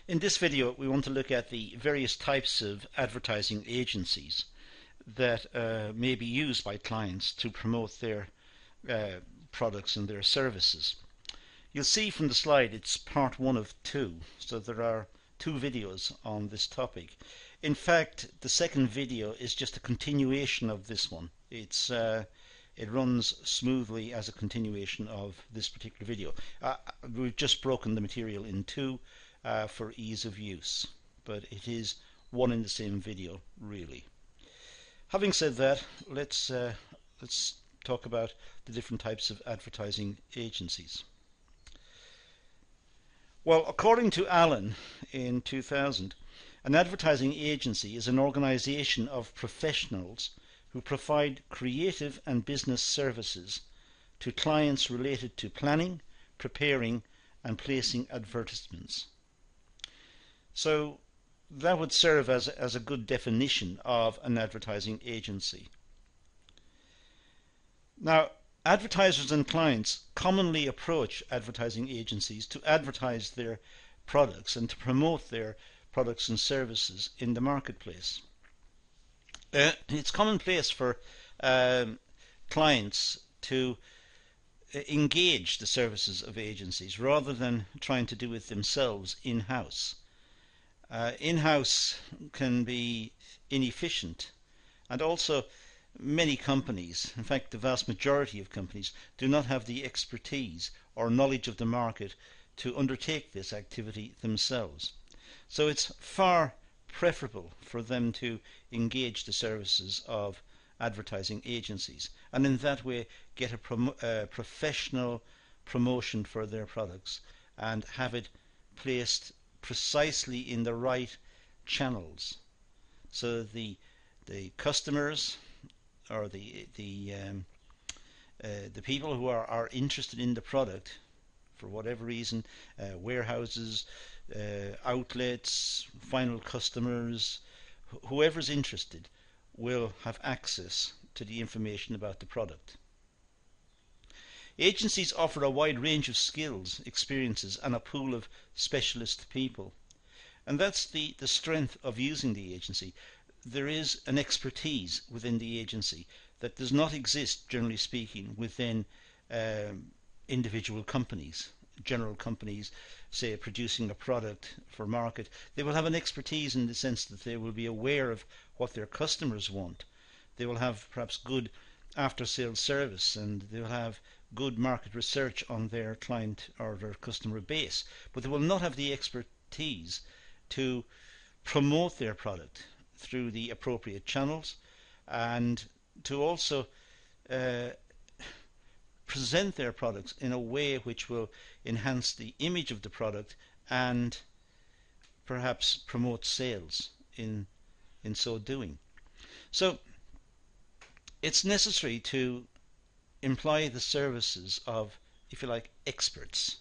In this video, we want to look at the various types of advertising agencies that may be used by clients to promote their products and their services. You'll see from the slide it's part one of two, so there are two videos on this topic. In fact, the second video is just a continuation of this one. It runs smoothly as a continuation of this particular video. We've just broken the material in two for ease of use, but it is one in the same video, really. Having said that, let's talk about the different types of advertising agencies. Well, according to Allen in 2000, an advertising agency is an organization of professionals who provide creative and business services to clients related to planning, preparing and placing advertisements. So that would serve as a good definition of an advertising agency. Now, advertisers and clients commonly approach advertising agencies to advertise their products and to promote their products and services in the marketplace. It's commonplace for clients to engage the services of agencies rather than trying to do it themselves in-house. In-house can be inefficient, and also many companies, in fact the vast majority of companies, do not have the expertise or knowledge of the market to undertake this activity themselves. So it's far preferable for them to engage the services of advertising agencies, and in that way get a professional promotion for their products and have it placed precisely in the right channels, so the customers or the people who are interested in the product for whatever reason, warehouses, outlets, final customers, whoever's interested will have access to the information about the product. Agencies offer a wide range of skills, experiences and a pool of specialist people, and that's the strength of using the agency. There is an expertise within the agency that does not exist, generally speaking, within individual companies. General companies, say producing a product for market, they will have an expertise in the sense that they will be aware of what their customers want. They will have perhaps good after-sales service, and they will have good market research on their client or their customer base, but they will not have the expertise to promote their product through the appropriate channels and to also present their products in a way which will enhance the image of the product and perhaps promote sales in so doing. So it's necessary to employ the services of, if you like, experts,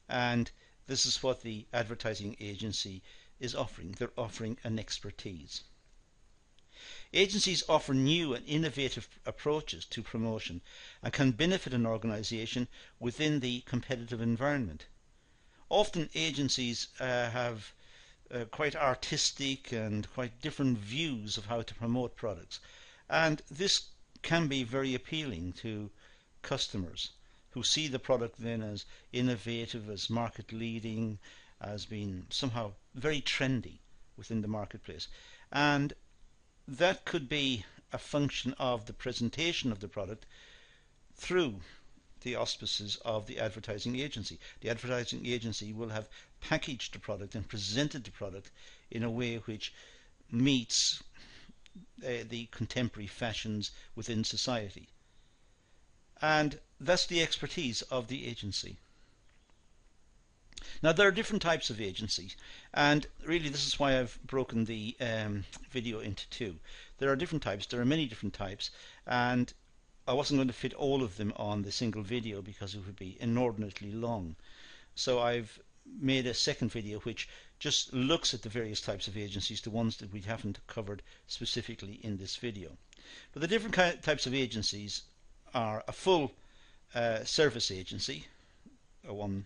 and this is what the advertising agency is offering. They're offering an expertise. Agencies offer new and innovative approaches to promotion and can benefit an organization within the competitive environment. Often agencies have quite artistic and quite different views of how to promote products, and this can be very appealing to customers who see the product then as innovative, as market leading, as being somehow very trendy within the marketplace. And that could be a function of the presentation of the product through the auspices of the advertising agency. The advertising agency will have packaged the product and presented the product in a way which meets the contemporary fashions within society. And that's the expertise of the agency. Now, there are different types of agencies, and really this is why I've broken the video into two. There are different types, there are many different types, and I wasn't going to fit all of them on the single video because it would be inordinately long. So I've made a second video which just looks at the various types of agencies, the ones that we haven't covered specifically in this video. But the different types of agencies are a full service agency, a one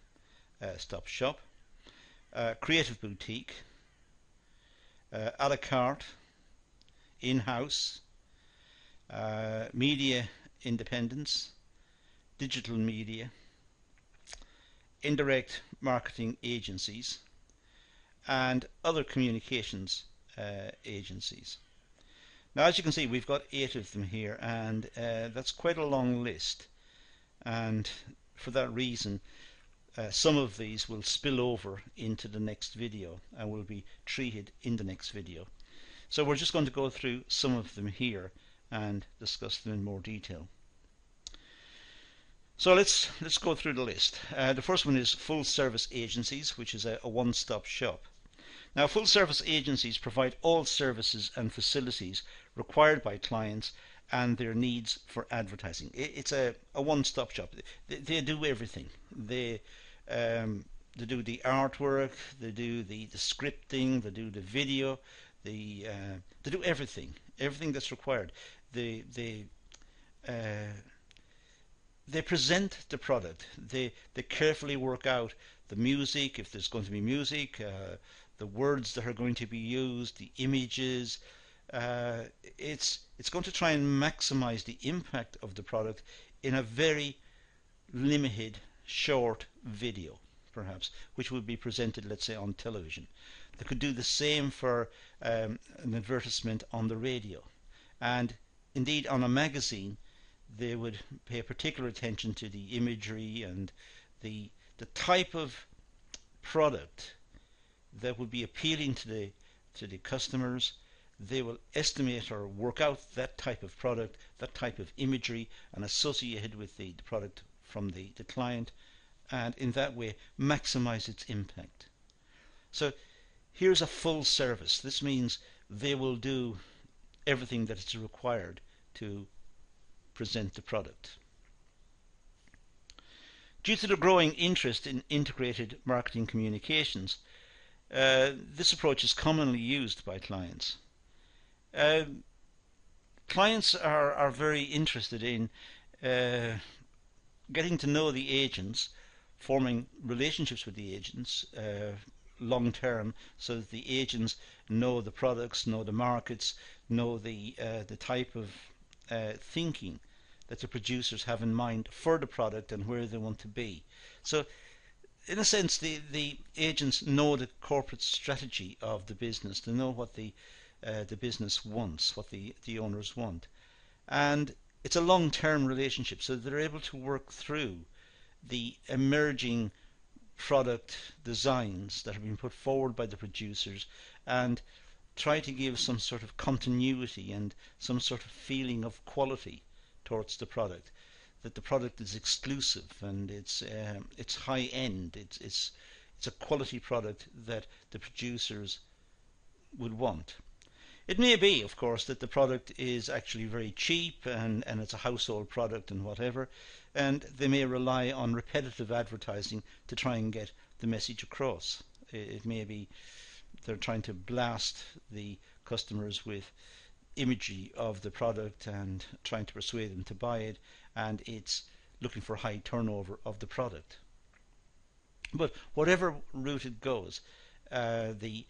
stop shop, creative boutique, a la carte, in-house, media independence, digital media, indirect marketing agencies, and other communications agencies. Now, as you can see, we've got 8 of them here, and that's quite a long list. And for that reason, some of these will spill over into the next video and will be treated in the next video. So we're just going to go through some of them here and discuss them in more detail. So let's go through the list. The first one is full service agencies, which is a one-stop shop. Now, full service agencies provide all services and facilities required by clients and their needs for advertising. It's a one-stop shop. They do everything. They do the artwork, they do the scripting, they do the video, they do everything that's required. They present the product. They carefully work out the music, if there's going to be music, the words that are going to be used, the images. It's going to try and maximize the impact of the product in a very limited, short video, perhaps, which would be presented, let's say, on television. They could do the same for an advertisement on the radio, and indeed on a magazine. They would pay particular attention to the imagery and the type of product that would be appealing to the customers. They will estimate or work out that type of product, that type of imagery, and associate it with the product from the client, and in that way maximize its impact. So here's a full service. This means they will do everything that is required to present the product. Due to the growing interest in integrated marketing communications, this approach is commonly used by clients. Clients are very interested in getting to know the agents, forming relationships with the agents long term, so that the agents know the products, know the markets, know the type of thinking that the producers have in mind for the product and where they want to be. So in a sense, the agents know the corporate strategy of the business. They know what the business wants, what the owners want, and it's a long-term relationship, so they're able to work through the emerging product designs that have been put forward by the producers and try to give some sort of continuity and some sort of feeling of quality towards the product, that the product is exclusive and it's high end, it's a quality product that the producers would want. It may be, of course, that the product is actually very cheap and it's a household product and whatever, and they may rely on repetitive advertising to try and get the message across. It may be they're trying to blast the customers with imagery of the product and trying to persuade them to buy it, and it's looking for high turnover of the product. But whatever route it goes, the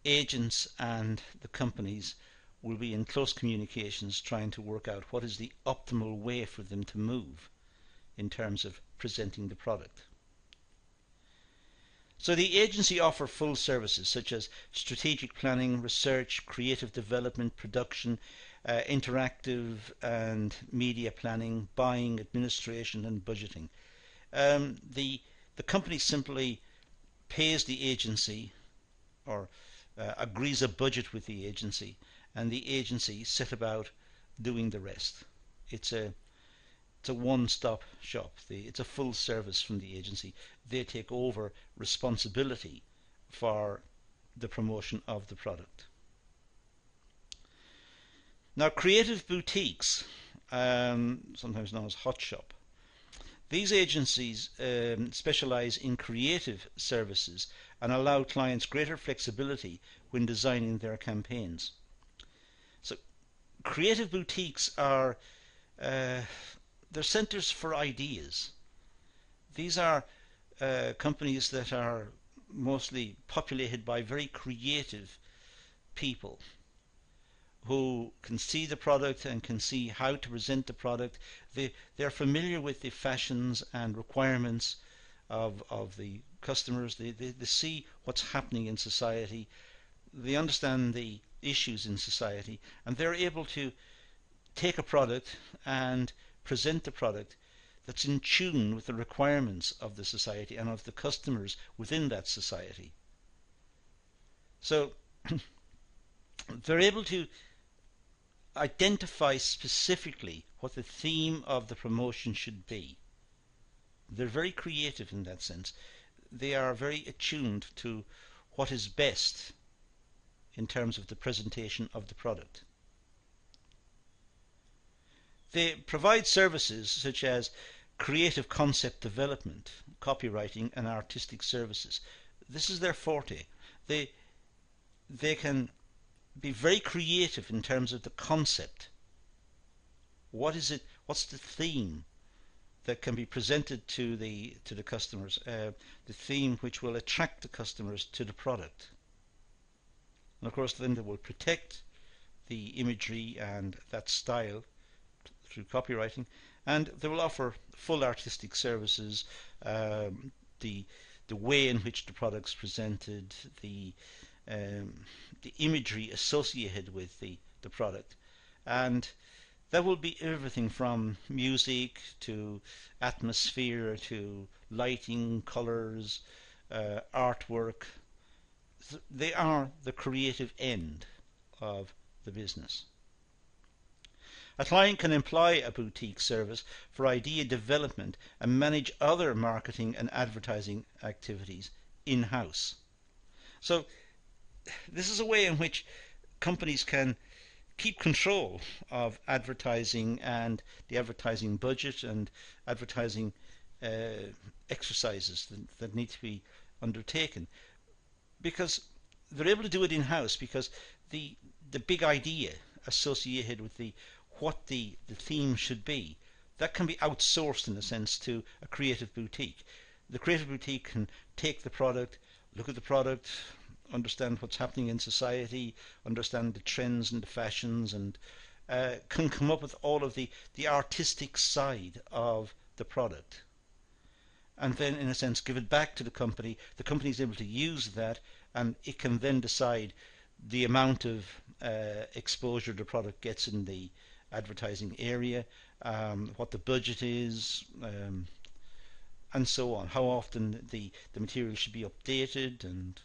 agents and the companies will be in close communications trying to work out what is the optimal way for them to move in terms of presenting the product. So the agency offer full services such as strategic planning, research, creative development, production, interactive and media planning, buying, administration and budgeting. The company simply pays the agency or agrees a budget with the agency, and the agency set about doing the rest. It's a one-stop shop. It's a full service from the agency. They take over responsibility for the promotion of the product. Now, creative boutiques, sometimes known as hot shop, these agencies specialize in creative services and allow clients greater flexibility when designing their campaigns. So creative boutiques are they're centers for ideas. These are companies that are mostly populated by very creative people who can see the product and can see how to present the product. They're familiar with the fashions and requirements of the customers. They see what's happening in society. They understand the issues in society, and they're able to take a product and present the product that's in tune with the requirements of the society and of the customers within that society. So they're able to identify specifically what the theme of the promotion should be. They're very creative in that sense. They are very attuned to what is best in terms of the presentation of the product. They provide services such as creative concept development, copywriting, and artistic services. This is their forte. They can be very creative in terms of the concept. What is it? What's the theme that can be presented to the customers? The theme which will attract the customers to the product. And of course, then they will protect the imagery and that style through copywriting, and they will offer full artistic services, the way in which the product's presented, the imagery associated with the product, and that will be everything from music to atmosphere to lighting, colours, artwork. They are the creative end of the business. A client can employ a boutique service for idea development and manage other marketing and advertising activities in-house. So this is a way in which companies can keep control of advertising and the advertising budget and advertising exercises that need to be undertaken, because they're able to do it in-house, because the big idea associated with what the theme should be, that can be outsourced in a sense to a creative boutique. The creative boutique can take the product, look at the product, understand what's happening in society, understand the trends and the fashions, and can come up with all of the artistic side of the product, and then in a sense give it back to the company. The company is able to use that, and it can then decide the amount of exposure the product gets in the advertising area, what the budget is, and so on, how often the material should be updated. And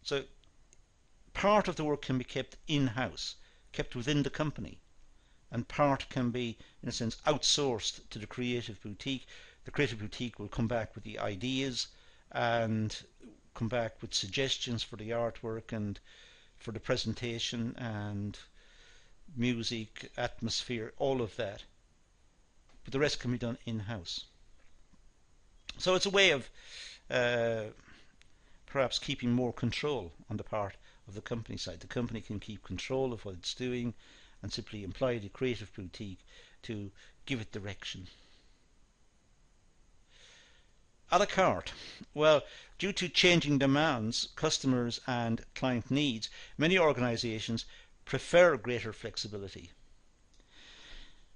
so part of the work can be kept in-house, kept within the company, and part can be, in a sense, outsourced to the creative boutique. The creative boutique will come back with the ideas and come back with suggestions for the artwork and for the presentation and music, atmosphere, all of that. But the rest can be done in-house. So it's a way of perhaps keeping more control on the part of the company side. The company can keep control of what it's doing and simply employ the creative boutique to give it direction. A la carte. Well, due to changing demands, customers and client needs, many organizations prefer greater flexibility.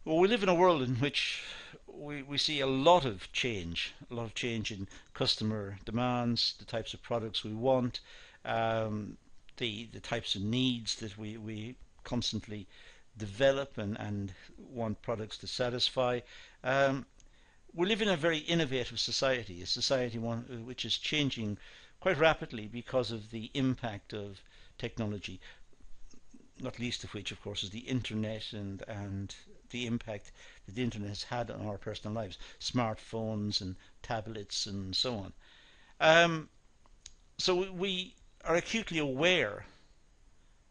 Well, we live in a world in which we see a lot of change in customer demands, the types of products we want, the types of needs that we constantly develop and want products to satisfy. We live in a very innovative society, a society which is changing quite rapidly because of the impact of technology, not least of which, of course, is the internet and the impact that the internet has had on our personal lives, smartphones and tablets and so on. So we are acutely aware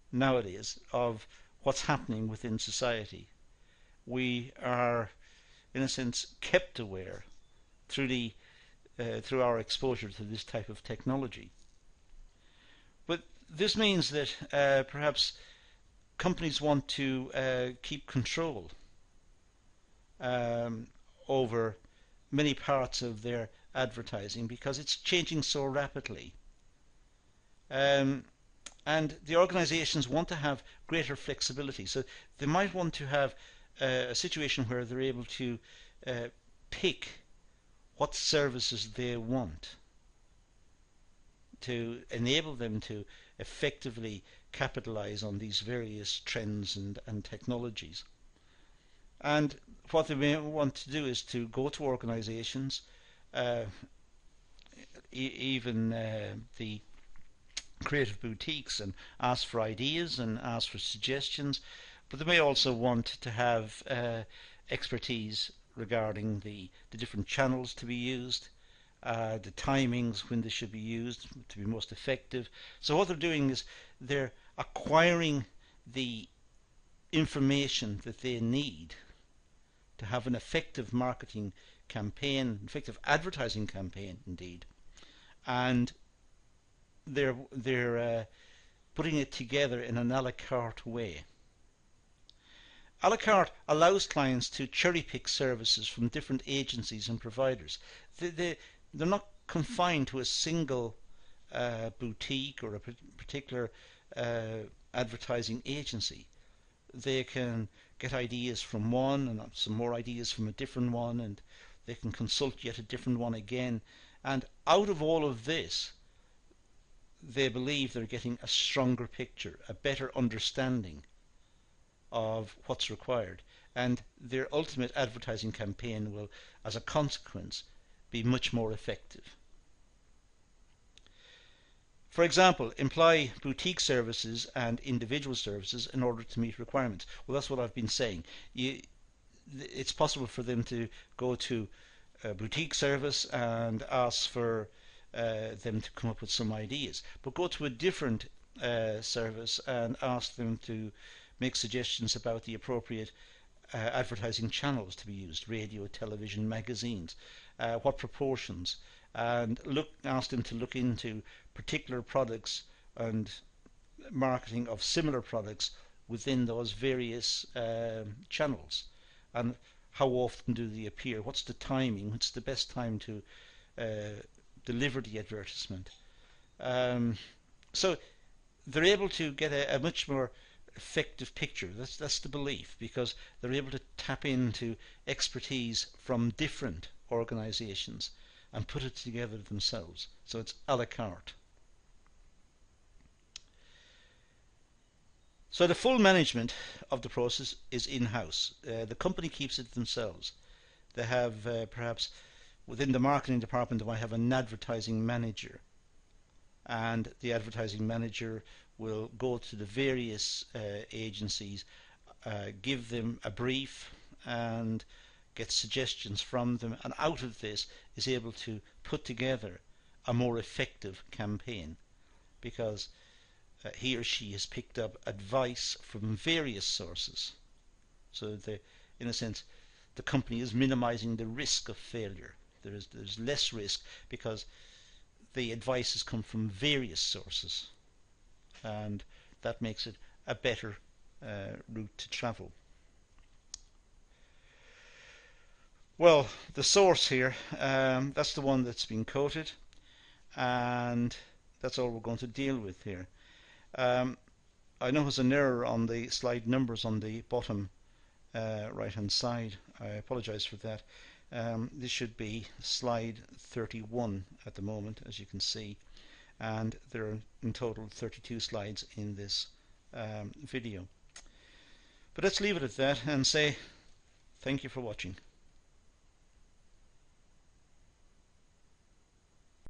nowadays of what's happening within society. We are, in a sense, kept aware through our exposure to this type of technology. But this means that perhaps companies want to keep control over many parts of their advertising because it's changing so rapidly. And the organizations want to have greater flexibility. So they might want to have a situation where they're able to pick what services they want to enable them to effectively capitalize on these various trends and technologies. And what they may want to do is to go to organizations, even the creative boutiques, and ask for ideas and ask for suggestions, but they may also want to have expertise regarding the different channels to be used, the timings when they should be used to be most effective. So what they're doing is they're acquiring the information that they need to have an effective marketing campaign, effective advertising campaign indeed, and they're putting it together in an a la carte way. A la carte allows clients to cherry pick services from different agencies and providers. They're not confined to a single boutique or a particular advertising agency. They can get ideas from one and some more ideas from a different one, and they can consult yet a different one again. And out of all of this, they believe they're getting a stronger picture, a better understanding of what's required, and their ultimate advertising campaign will, as a consequence, be much more effective. For example, employ boutique services and individual services in order to meet requirements. Well, that's what I've been saying. It's possible for them to go to a boutique service and ask for them to come up with some ideas, but go to a different service and ask them to make suggestions about the appropriate advertising channels to be used: radio, television, magazines, what proportions, and ask them to look into particular products and marketing of similar products within those various channels, and how often do they appear, what's the timing, what's the best time to deliver the advertisement. So they're able to get a much more effective picture. That's the belief, because they're able to tap into expertise from different organizations and put it together themselves. So it's a la carte. So the full management of the process is in-house. The company keeps it themselves. They have perhaps within the marketing department they might have an advertising manager, and the advertising manager will go to the various agencies, give them a brief and get suggestions from them, and out of this is able to put together a more effective campaign, because he or she has picked up advice from various sources. So in a sense, the company is minimizing the risk of failure. There's less risk because the advice has come from various sources, and that makes it a better route to travel. Well, the source here, that's the one that's been quoted, and that's all we're going to deal with here. I notice an error on the slide numbers on the bottom right hand side. I apologize for that. This should be slide 31 at the moment, as you can see, and there are in total 32 slides in this video. But let's leave it at that and say thank you for watching.